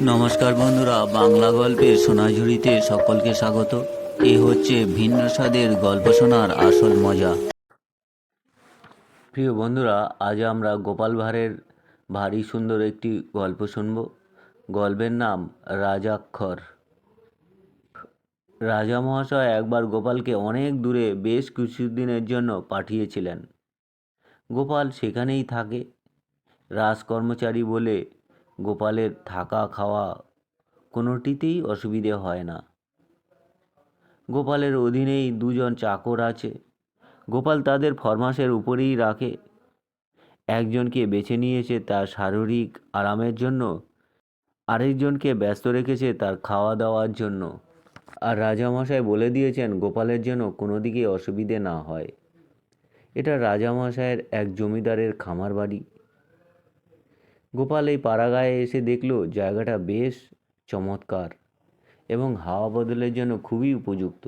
নমস্কার বন্ধুরা, বাংলা গল্পের সোনাঝুরিতে সকলকে স্বাগত। এ হচ্ছে ভিন্ন স্বাদের গল্প শোনার আসল মজা। প্রিয় বন্ধুরা, আজ আমরা গোপাল ভাঁড়ের ভারী সুন্দর একটি গল্প শুনব। গল্পের নাম রাজাক্ষর। রাজা মহাশয় একবার গোপালকে অনেক দূরে বেশ কিছুদিনের জন্য পাঠিয়েছিলেন। গোপাল সেখানেই থাকে। রাজকর্মচারী বলে গোপালের থাকা খাওয়া কোনোটিতেই অসুবিধে হয় না। গোপালের অধীনেই দুজন চাকর আছে। গোপাল তাদের ফরমাসের উপরেই রাখে। একজনকে বেছে নিয়েছে তার শারীরিক আরামের জন্য, আরেকজনকে ব্যস্ত রেখেছে তার খাওয়া দাওয়ার জন্য। আর রাজামশাই বলে দিয়েছেন গোপালের যেন কোনো দিকে অসুবিধে না হয়। এটা রাজামশাইয়ের এক জমিদারের খামার বাড়ি। গোপাল এই পাড়াগাঁয়ে এসে দেখল জায়গাটা বেশ চমৎকার এবং হাওয়া বদলের জন্য খুবই উপযুক্ত।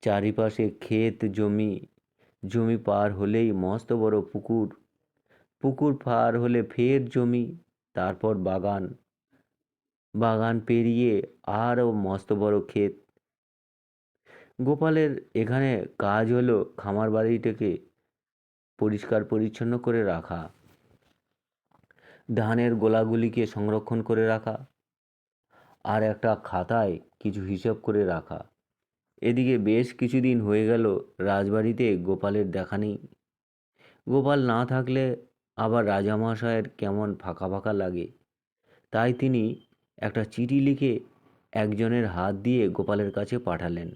চারিপাশে ক্ষেত জমি, জমি পার হলেই মস্ত বড় পুকুর, পুকুর পার হলে ফের জমি, তারপর বাগান, বাগান পেরিয়ে আরও মস্ত বড় ক্ষেত। গোপালের এখানে কাজ হলো খামার বাড়িটাকে পরিষ্কার পরিচ্ছন্ন করে রাখা, ধানের গোলাগুলিকে সংরক্ষণ করে রাখা, আর একটা খাতায় কিছু হিসাব করে রাখা। এদিকে বেশ কিছুদিন হয়ে গেল রাজবাড়িতে গোপালের দেখা নেই। গোপাল না থাকলে আবার রাজামশায়ের কেমন ফাঁকা ফাঁকা লাগে। তাই তিনি একটা চিঠি লিখে একজনের হাত দিয়ে গোপালের কাছে পাঠালেন।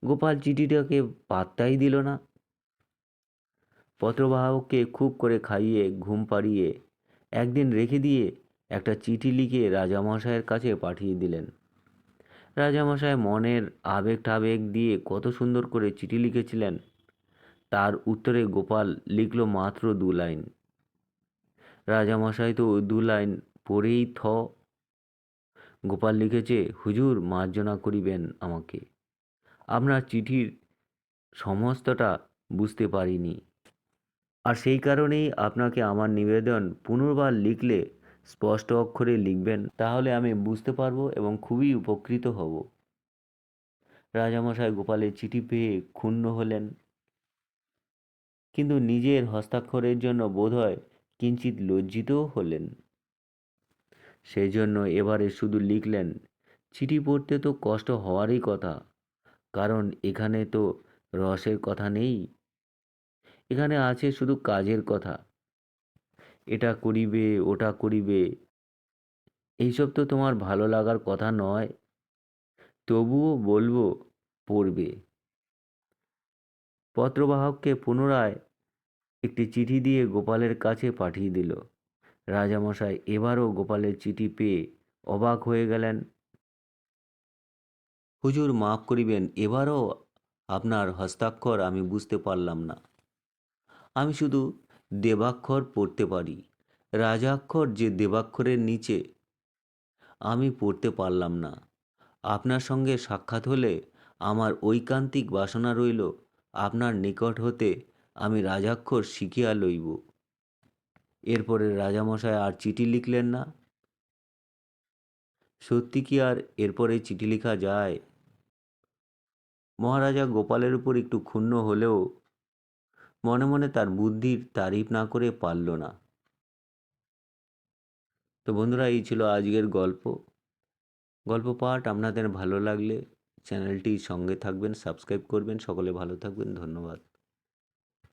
গোপাল চিঠিটাকে পাত্তাই দিল না। পত্রবাহককে খুব করে খাইয়ে ঘুম পাড়িয়ে একদিন রেখে দিয়ে একটা চিঠি লিখে রাজামশায়ের কাছে পাঠিয়ে দিলেন। রাজামশাই মনের আবেগ টাবেগ দিয়ে কত সুন্দর করে চিঠি লিখেছিলেন। তার উত্তরে গোপাল লিখল মাত্র 2 লাইন। রাজামশাই তো 2 লাইন পড়েই গোপাল লিখেছে, হুজুর মার্জনা করিবেন আমাকে, আপনার চিঠির সমস্তটা বুঝতে পারিনি, আর সেই কারণেই আপনাকে আমার নিবেদন পুনর্বার লিখলে স্পষ্ট অক্ষরে লিখবেন, তাহলে আমি বুঝতে পারবো এবং খুবই উপকৃত হব। রাজামশাই গোপালের চিঠি পেয়ে ক্ষুণ্ণ হলেন, কিন্তু নিজের হস্তাক্ষরের জন্য বোধহয় কিঞ্চিত লজ্জিতও হলেন। সেই জন্য এবারে শুধু লিখলেন, চিঠি পড়তে তো কষ্ট হওয়ারই কথা, কারণ এখানে তো রসের কথা নেই, এখানে আছে শুধু কাজের কথা। এটা করিবে ওটা করিবে, এইসব তো তোমার ভালো লাগার কথা নয়, তবুও বলবো পড়বে। পত্রবাহককে পুনরায় একটি চিঠি দিয়ে গোপালের কাছে পাঠিয়ে দিল। রাজামশাই এবারও গোপালের চিঠি পেয়ে অবাক হয়ে গেলেন। হুজুর মাফ করিবেন, এবারও আপনার হস্তাক্ষর আমি বুঝতে পারলাম না। আমি শুধু দেবাক্ষর পড়তে পারি, রাজাক্ষর যে দেবাক্ষরের নিচে, আমি পড়তে পারলাম না। আপনার সঙ্গে সাক্ষাৎ হলে আমার ঐকান্তিক বাসনা রইল আপনার নিকট হতে আমি রাজাক্ষর শিখিয়া লইব। এরপরে রাজামশাই আর চিঠি লিখলেন না। সত্যি কি আর এরপরে চিঠি লেখা যায়? মহারাজা গোপালের উপর একটু ক্ষুণ্ণ হলেও মনে মনে তার বুদ্ধির তারিফ না করে পারল না। তো বন্ধুরা, এই ছিল আজকের গল্প পাঠ। আপনাদের ভালো লাগলে চ্যানেলটির সঙ্গে থাকবেন, সাবস্ক্রাইব করবেন। সকলে ভালো থাকবেন, ধন্যবাদ।